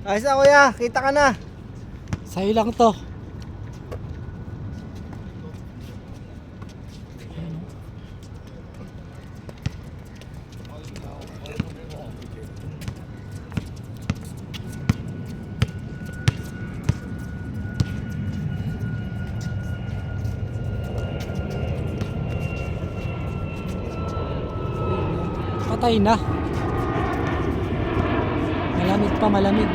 Ayos na kuya, kita ka na. Sa'yo lang to. Patay na. Malamig pa, malamig.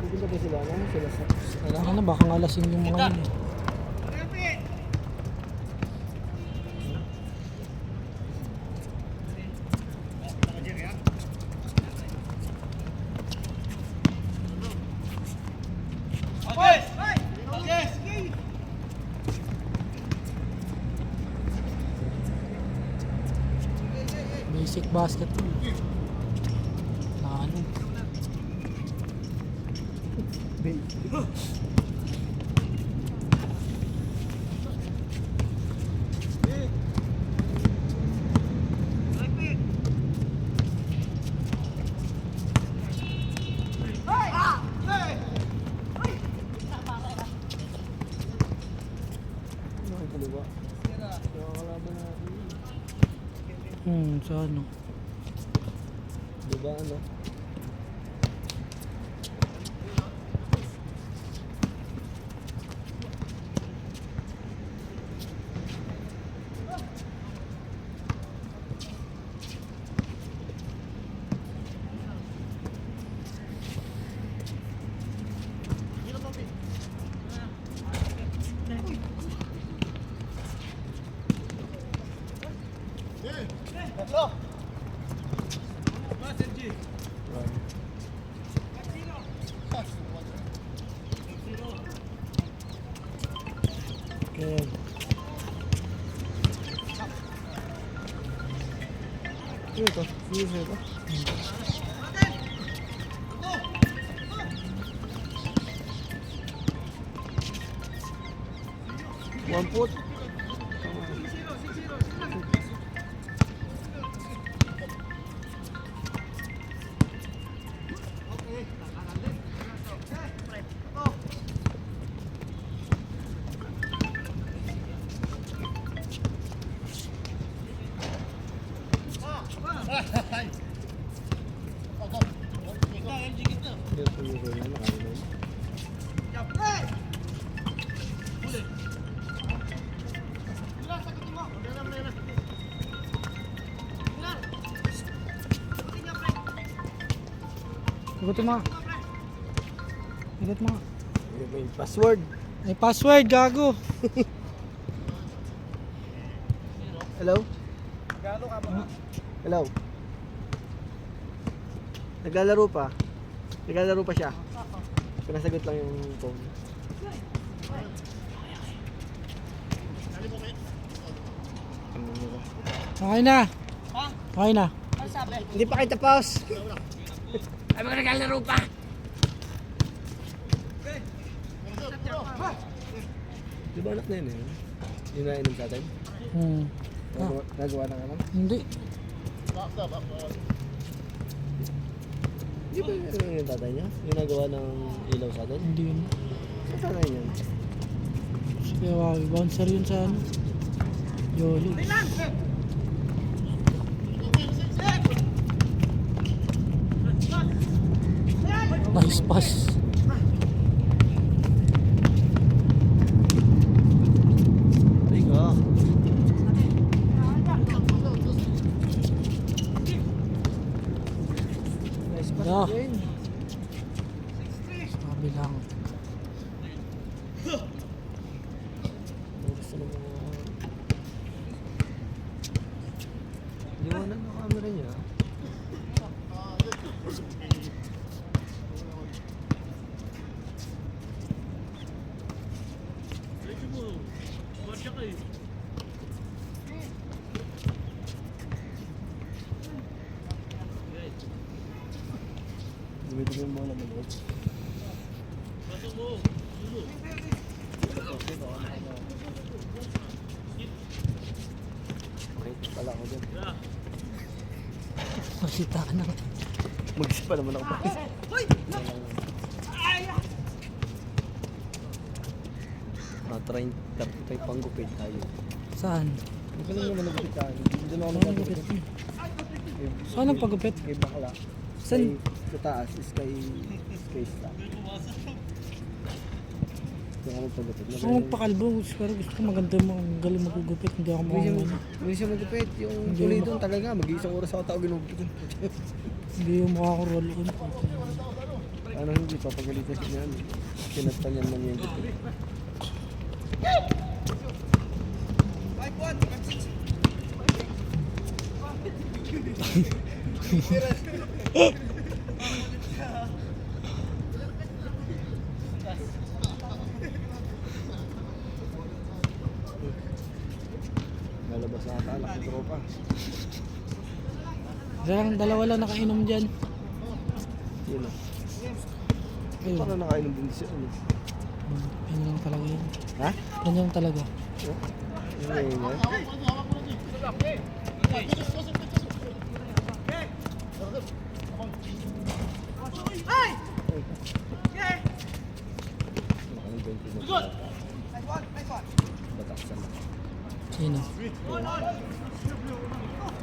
Pupunta ba sila? Ano sila sa... Kailangan na, baka ngalasing yung mga yun. Basic basketball. Ano? Sa ano? Diba ano? Okay. Ano ito? Sino ito? One foot. Ikutin mo. Ikot mo. May password. Ay, password, gago. Hello? Ah, Hello? Naglalaro pa. Naglalaro pa siya. Pinasagot lang yung phone. Okay na. Okay na. Hindi pa kita pause. Ay, mga naglalaro pa. Di ba anak na yun eh? Yung nainom sa atin? Nagawa na ka lang? Hindi. Di ba yung tatay niya? Yung nagawa ng ilaw sa atin? Hindi yun. Sa tatay niya? Sige, wag. Bouncer yun sa ano. Yoli. Nice pass. Ay ka. Nice pass Yeah. again. Sabi lang. Gusto ng mga... Liwanag ng camera niya. Dumitin mo yung bola mo. pala ako dyan. Masita ka na. Mag-isip pa naman ako pa. Try panggupit tayo. Saan? Ito lang naman nagupit tayo. Hindi na ako Saan ang nagupit. gupit? Saan ang pagupit? Kay bakla. Saan? Sa taas is kay staff. Yung ako pagupit. Gusto ko magpakalbo, pero gusto ko maganda mo, ang galing magugupit, hindi ako mukhang ano. Hindi siya magupit. Yung Hindi tuloy mo- doon talaga. Mag-iisang oras ako tao ginugupit. Hindi yung mukha ko roll on. Ano hindi pa pagalitan siya niyan. Kinatan man yung gupit. Lalabas na ata anak ng tropa. Dalawa lang nakainom dyan. Yun na. Ayun. Paano nakainom din siya? Ano? Yan lang talaga yun. Ha? Yan lang talaga. Ano yun yan? Bataksan na. Sino?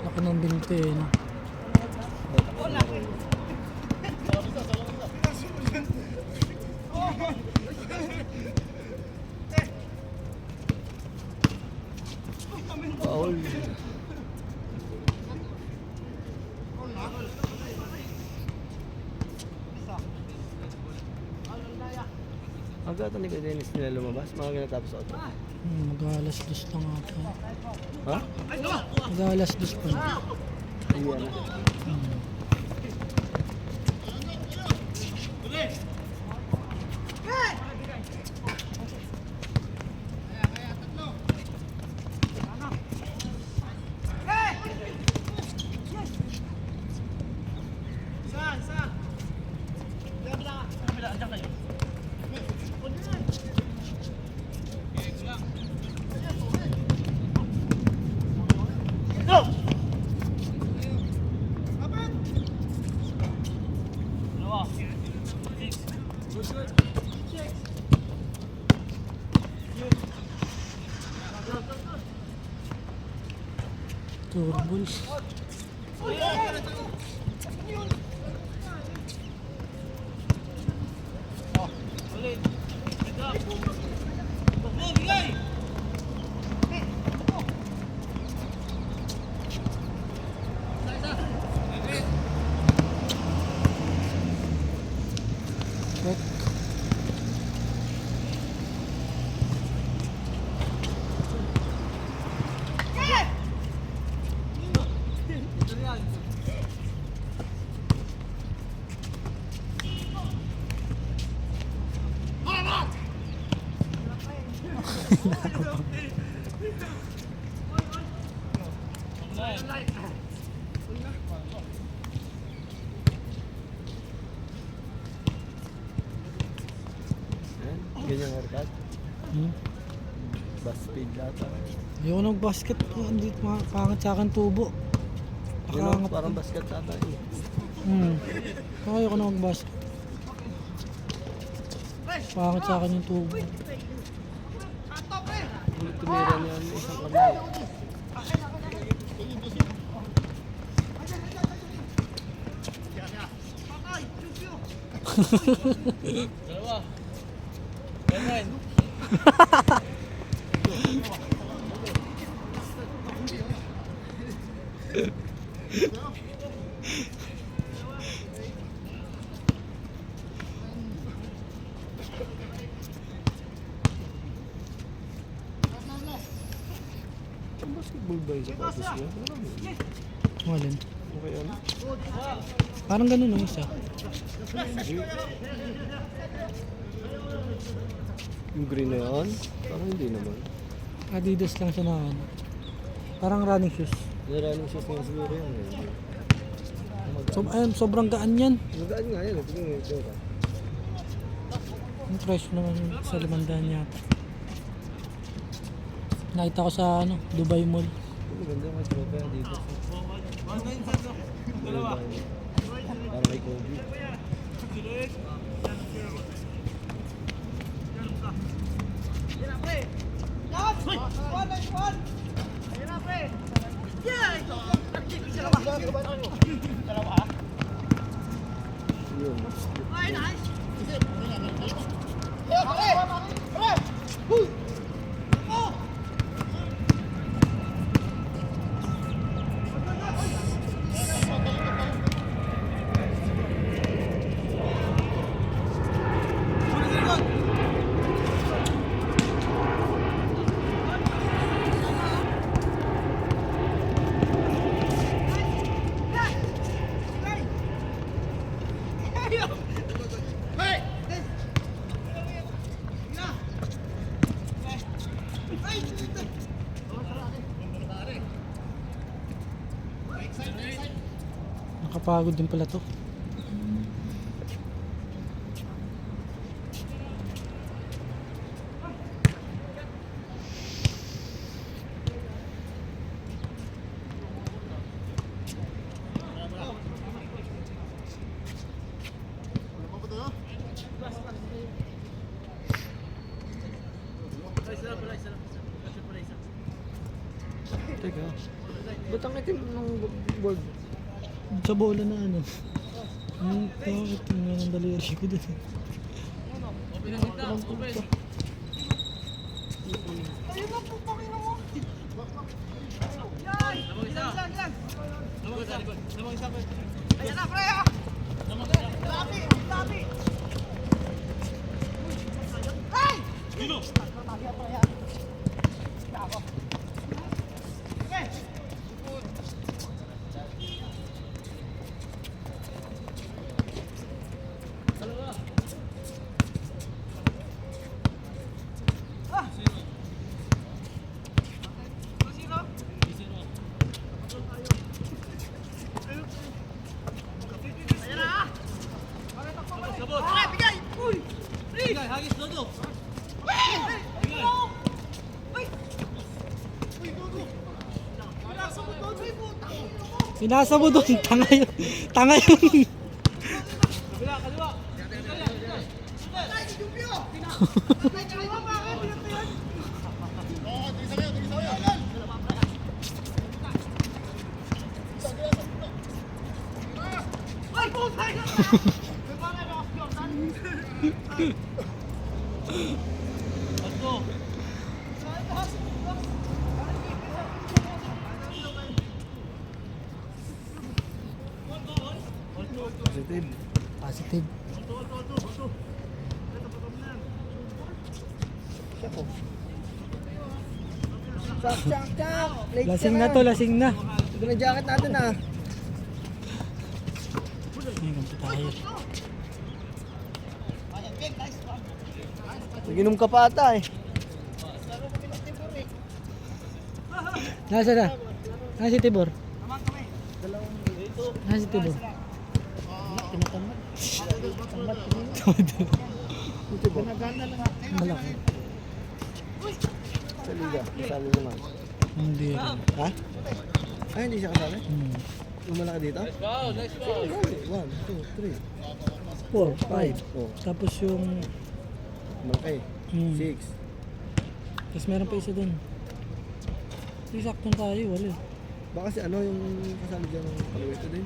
Laki ng binti eh. No? Paul. Agad ni kay Dennis nila lumabas, mga ginatapos ako. Mag-alas dos lang ata. Ha? Mag-alas dos pa. Iyan na. Turbuls. Check. Ganyan haircut. Hmm? Bus speed yata. Ayoko nag-basket. Hindi pangit sa akin tubo. Yun o, Nakaangat. parang basket ata eh. Ayoko na mag-basket. Pangit sa akin yung tubo. Tumira niya ang isang kamay. Ang basketball ba yun sa patos niya? Malin. Okay ano? Parang ganun ang isa. Yung green na yan? Parang hindi naman. Adidas lang siya na ano. Parang running shoes. Maraming shoes nga siguro yan eh. Ayun, sobrang gaan yan. Magaan nga yan. Tingnan mo yung itsura. Yung presyo naman sa 500 yata. Nakita ko sa ano, Dubai Mall. Maganda yung mga tropa dito. Dalawa. Parang kay Kobe. Yun. Nakapagod din pala to. Teka. Ba't ang itim ng board? Sa bola na ano. Bakit nga ng daliri ko dun. Pinasa mo doon, tanga yun. Tanga yun. Positive. Positive. Chak! Late Lasing ka na to, lasing na. Ito na jacket natin ah. Ngayon pa tayo. Naginom ka pa ata eh. Nasa na? Nasa si Tibor? Nasa si Tibor? Ito ba? Malaki. Sa liga. Kasali naman. Hindi rin. Ha? Ay, hindi siya kasali? Yung malaki dito? Let's go! 1, 2, 3, 4, 5. 5. Oh, Tapos yung... malaki. 6. Tapos meron pa isa dun. Hindi saktong tayo, wala. Baka si ano yung kasali dyan ng kaliwete din.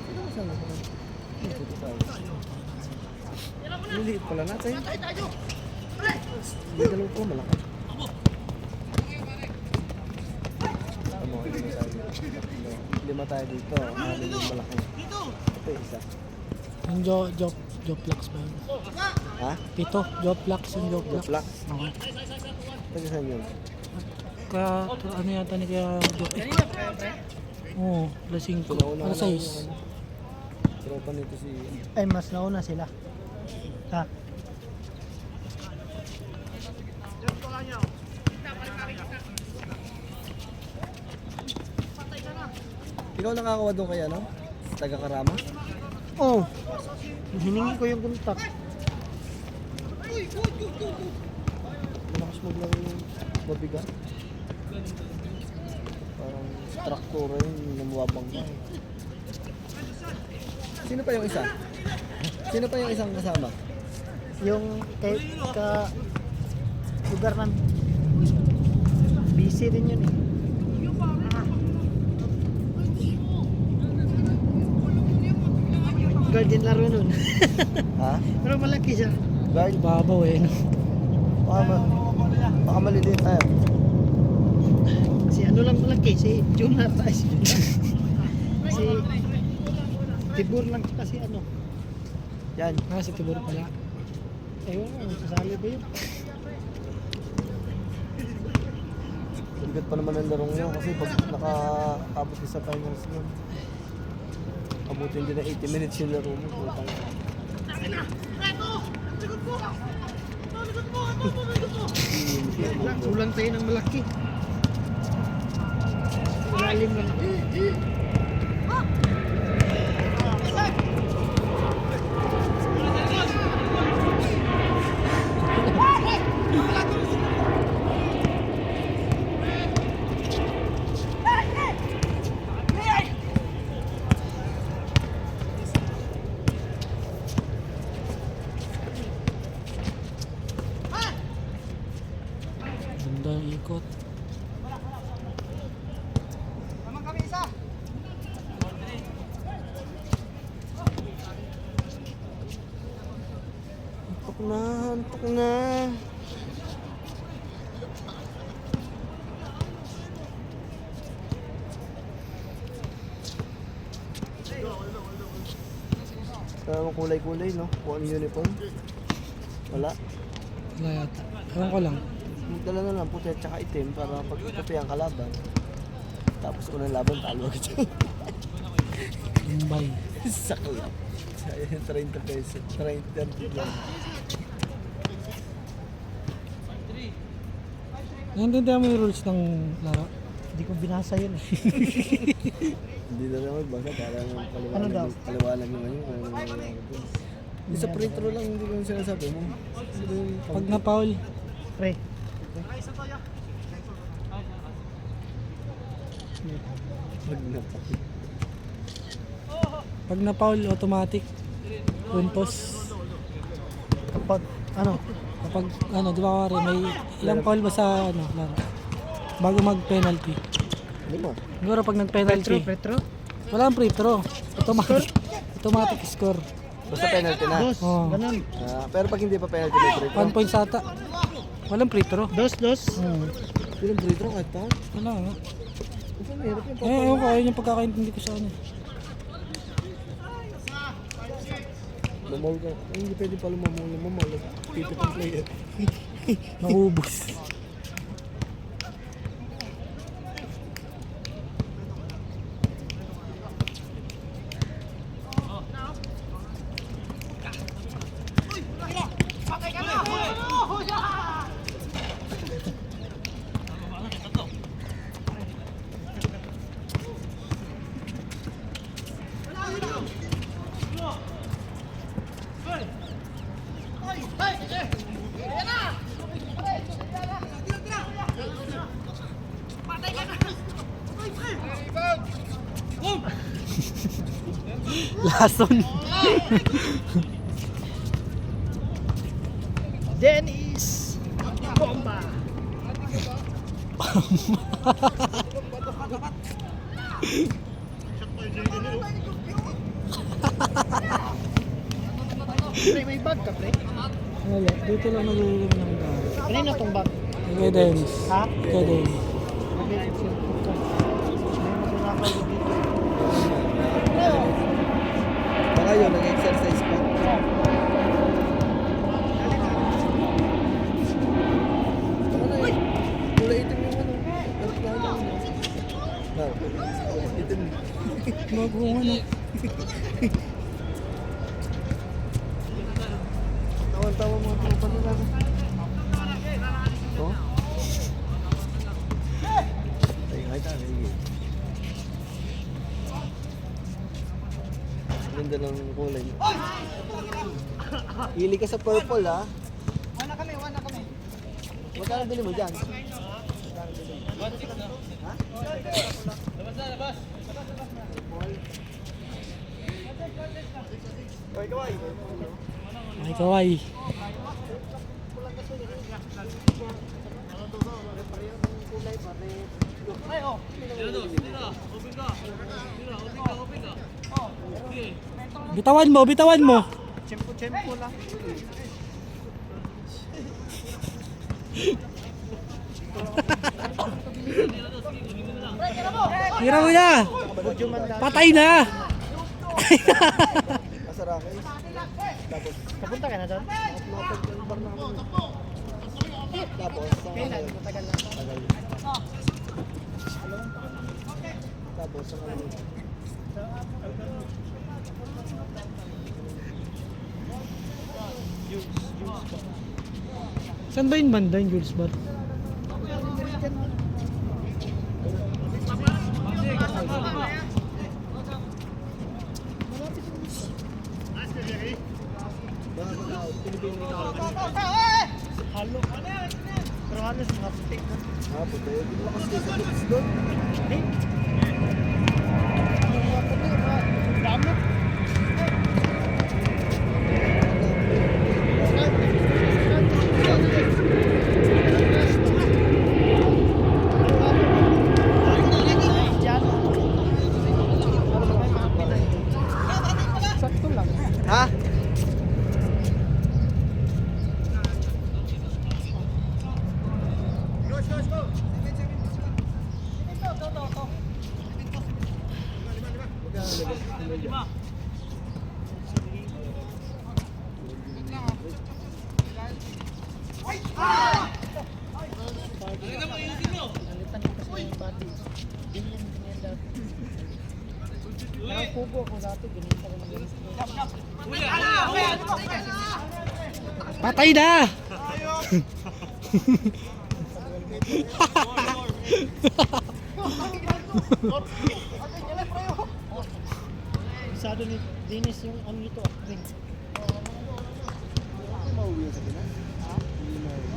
Ano kasama ko? Ito tayo. Liliit pala natin. May dalawa po malaki. Ano, lima tayo dito. Ano yung malaki? Ito isa. Yung Joplax ba yun? Ha? Pito, Joplax yung Joplax. Joplax? Oo. Taga saan yun? Kaya, ano yata ni kaya Joplax? Oo, lasing ko. Nauna Para na size. yung ano. Tropa nito si... Ay, mas nauna sila. Ha? Ikaw nakakawa doon kay ano? Taga Karama? Oo. Oh, hiningi ko yung kontak. Malakas maglaro yung mabigat. Parang traktura yun, namabang na. Sino pa yung isa? Sino pa yung isang kasama? Yung lugar ng busy din yun eh. Guard din laro nun. Ha? Pero malaki siya. Guard? Babaw eh. Baka maliliit tayo. Si ano lang malaki, si Junior tayo. Si Tibur lang kasi ano. Yan. Si Tibur pala. Ewan mo, sasali ba yun? Bigat pa naman ang larong nyo kasi pag nakaabot ka sa finals nyo, abutin din na 80 minutes yung laro mo. Putang. Kulang tayo ng malaki. Ilalim lang. Ganda ang ikot. Antok na, antok na. Parang kulay-kulay, no? Kung ano uniform. Wala. Wala yata. Ewan ko lang. Magdala na lang puti at saka itim para pag puti ang kalaban. Tapos unang laban, talo agad siya. Mumbai. Sakla. Sayang 30 pesos. 30 lang. Naintindihan mo yung rules ng laro? Hindi ko binasa yun. Hindi na naman basta para ng paliwanag, Ano daw? paliwanag naman yun. Kung ano nangyayari dun. Yung sa free throw lang, hindi ko yung sinasabi mo. Ano yung Pag na-foul, pre. Pag napaki. Pag na-foul, automatic. Puntos. Kapag, kapag, di ba kare, may ilang foul ba sa, laro? Bago mag-penalty. Lima. Siguro pag nag-penalty. Walang free throw. Automatic score. Basta penalty na. Oh. Pero pag hindi pa penalty, may free throw. 1 point ata. Walang free throw. Dos. Yung free throw kahit pa. Wala nga. Ito mahirap yung Ewan ko, ayun yung pagkakaintindi ko sa ano. Lumaw ka. Ay, hindi pwede pa lumaw. Pipit ang player. Naubos. Lason. Dennis. Bomba. Pre, may bag ka, pre? Wala, dito lang nag-uulong ng dahil. Kanina tong bag. Kay Dennis. Ha? Kay Dennis. Baka yun, nag-exercise pa. Ano yun? Kulay itim yung ano. Itim. Bago ano. Tawan-tawa mga tropa nila. Oh? Ay, tayo. Ganda ng kulay niya. Hili ka sa purple, ha? Wana kami. Magkano bili mo dyan? Ay, kaway. Bitawan mo, bitawan mo. Tsempo lang. Tira mo na. Patay na. Masarakay. Tapos, Papunta ka na doon? uploaded yung bar namin. Tapos, Kailan? Matagal na. tagal. Tapos, sa kanila. Saan ba yung banda yung Jules Bar? Mga tao, Pilipino ka. Halo. Pero halos mga putik na. Ah, puto. Hindi mo kasi sa lips doon. Hindi. Mga putik, mga dami. Sakto lang. Ha? Nalitan ko kasi yung body. Ganyan dati. Nakakubo ako dati, ganyan pa rin ang ganyan. Patay na. Isado ni Dennis yung ano nito, ring. Mauwi sa Pinas? Ha? Hindi mauwi.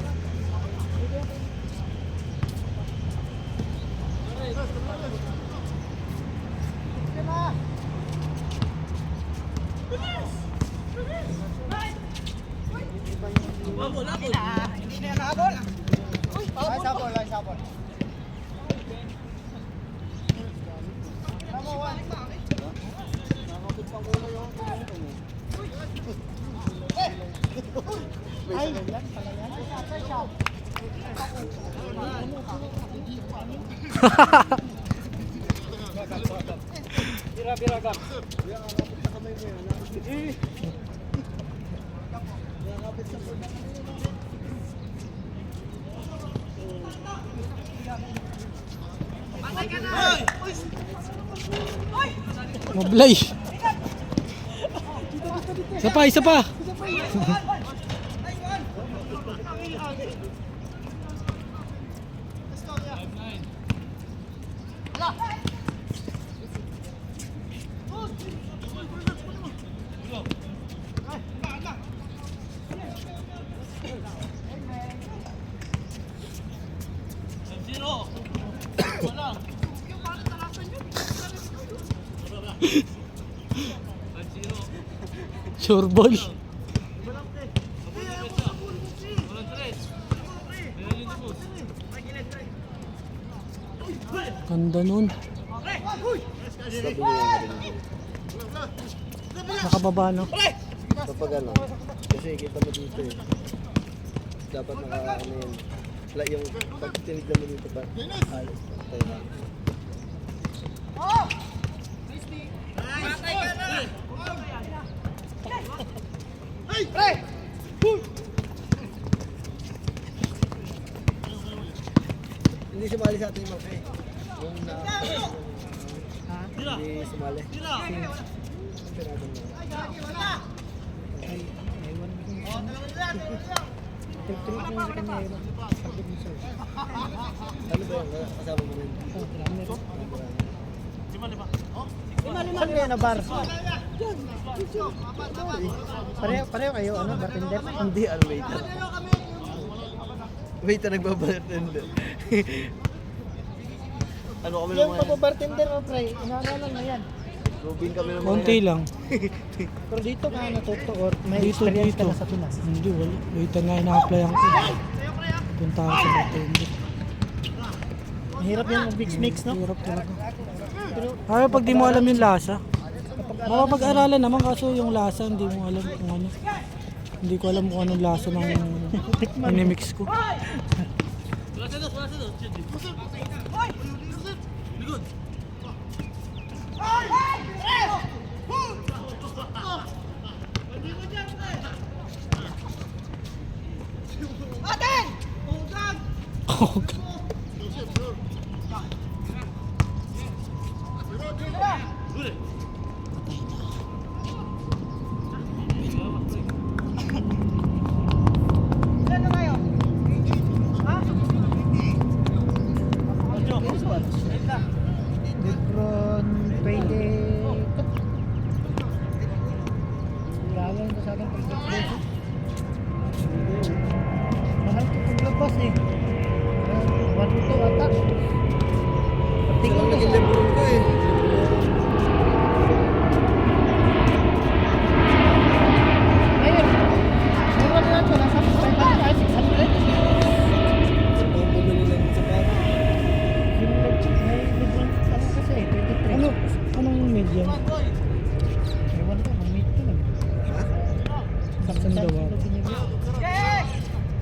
Ay, sabol, ay, sabol. Ay, yan pala yan. Mablay. Isa pa, isa pa. Sure ball. Ganda nun. Nakababa no? Kapag ano, kasi kita mo dito eh. Dapat naka ano yun. Yung pag tinignan mo dito pa. Ayos. Tayo na. Hindi sumali sa ating mga eh. Yung na... Hindi sumali. Pirado mo. Ay, ewan ko. Trip na sa kanya yun. Sabi mo sir. Ano ba yan? Kasama mo rin? Oh, drummer. Saan kayo na bar? Pareho kayo, ano, bartender? Hindi, ano waiter. Wait, nagbabartender. Ano kami Yung naman? pagbabartender mo, pre, inaaralan na yan. Rubin kami naman. Konti lang. Pero dito ka natuto or may Dito, experience dito. ka na sa Pinas. Hindi, wala. Wait na ina-apply ko. Punta ako sa bartender. Mahirap yan mag-mix, no? Hirap talaga. Pero Ay, pag di mo alam yung lasa. Mapapag-aralan naman kaso yung lasa hindi mo alam kung ano. Hindi ko alam kung anong lasa ng inimix ko. Oh, God. Lebron, pwede. Lalang ko sa akin pag-lebron. Mahal ko paglabas eh. 1-2 ata. Tingnan mo naging Lebron ko eh. Ngayon, meron na ito. Nasa 500, 600. Ang bumili lang sa pare. Yung may Lebron ano kasi, 23. Ano? Anong medium? Ewan ko, mag-meet ko lang. Ha? Saan daw ako?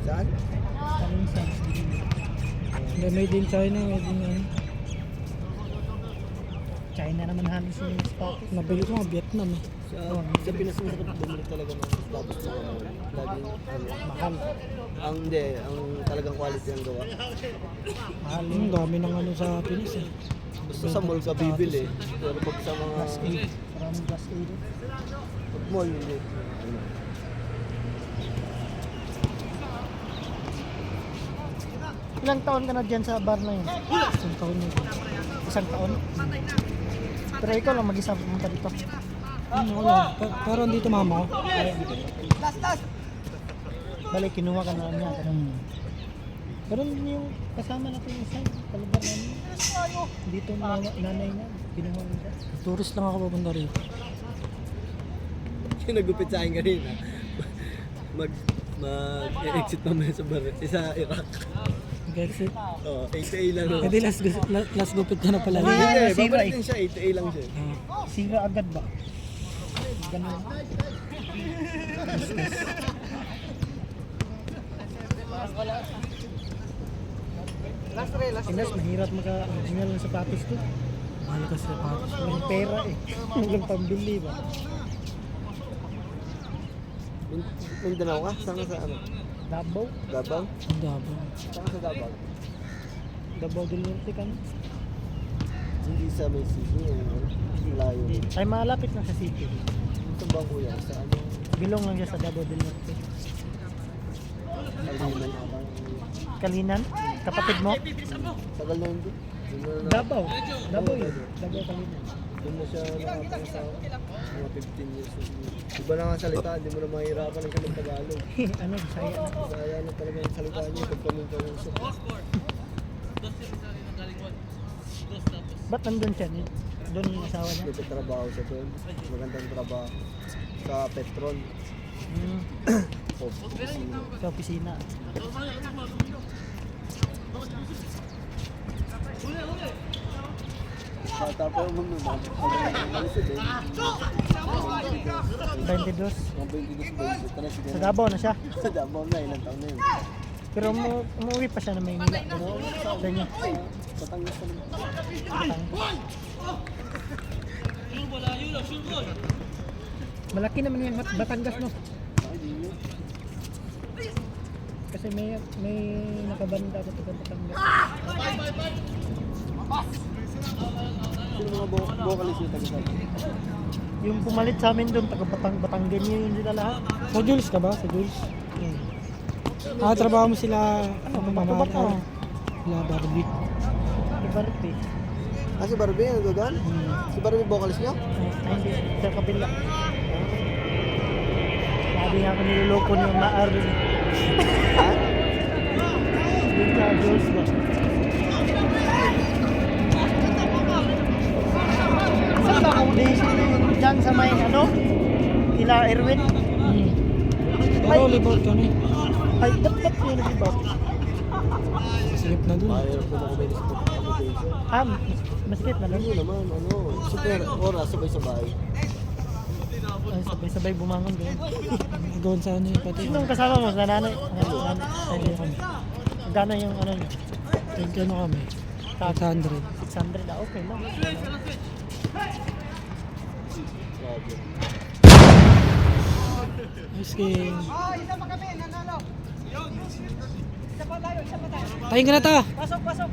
Saan? Hindi, made in China, made in ano. China naman halos yung sapatos. Nabili ko nga Vietnam eh. Sa Pinas mo sarap bumili talaga ng tapos na laging Mahal. ang hindi, ang talagang quality ang gawa. Mahal Ang dami ng ano sa Pinas eh. Basta sa mall ka bibili, pero pag sa mga Maraming gas dito. pag mall hindi. Ano? Ilang taon ka na dyan sa bar na yun? Isang taon na. Isang taon? Pero ikaw lang mag-isa pumunta dito. Ano, wala. Pero andito mama ko. Balik, kinuha ka na niya. Hmm. Pero hindi yung kasama natin yung isa, kalubar namin. Dito nanay niya, kinuha niya. Tourist lang ako papunta rito. Yung nagupit sa akin kanina. Mag-exit mamaya sa bar. Sa Iraq. Gets it? Oo, 8A lang. Hindi, last gupit ka na pala. Ah, Hindi, sira babalik eh. din siya. 8A lang siya. Sira agad ba? Ganun. Pinas, mahirap maka-original ng sapatos ko. Mahal kasi patos. Walang pera eh. Walang pambili ba? Mindanao ka? Saan ka sa ano? Davao? Davao? Ang dabo. Saan ka sa Davao? Davao del Norte ka no? Hindi sa may city. Malayo. Ay malapit na sa city. Ito ba kuya? Sa ano? Bilong lang siya sa Davao del Norte. Aliman ata. Kalinan? Kapatid mo? Tagal na hindi. Davao. Davao yun. Davao Kalinan. Doon na siya nakatang sa mga 15 years. Iba na nga salita, hindi mo na mahirapan ng kanyang Tagalog. Ano, Bisaya na. Kaya na talaga yung salita niya pag kami kausap. Ba't nandun siya? Doon yung asawa niya? Nagtatrabaho siya doon. Magandang trabaho. Sa Petron. Sa opisina. Tapos malusid eh. 22. Ang 22 beses. Sa Davao na siya. Sa Davao na, ilang taon na yun. Pero umuwi pa siya na Maynila. Sa niya. Batangas ka naman. Batangas. Malaki naman yung Batangas no. Ay, di yun. Kasi may nakabanda ako taga Batangas. Sino mga vocalist yung taga-taga? Yung pumalit sa amin doon, taga Batangan yun sila lahat. Sa Jules ka ba? Sa Jules? Trabaho mo sila, ano, mama, back-to-back ako. sila Barbie. Ibarte. Ah, si Barbie, ano doon? Si Barbie vocalist niya? Ay, hindi. Sa kabila. Sabi nga ako niloloko niyo maar. Ha? Ninja Girls ba? Saan ba accommodation na yun? Diyan sa may ano? Kila Erwin? Volleyball kami. Ay, ba't yun diba? Silip na dun. Fire ko na kumilis po accommodation. Ah, basket na lang. Ano naman, ano, super oras, sabay-sabay. Ay, sabay-sabay bumangon doon. Doon sa ano yung pati. Sino ang kasama mo? Sa nanay? Nanay. Magkano yung ano niya? Ano kami? 600. 600 ah, okay lang. Grabe. Nice game. Tayo ka na ta. Pasok, pasok.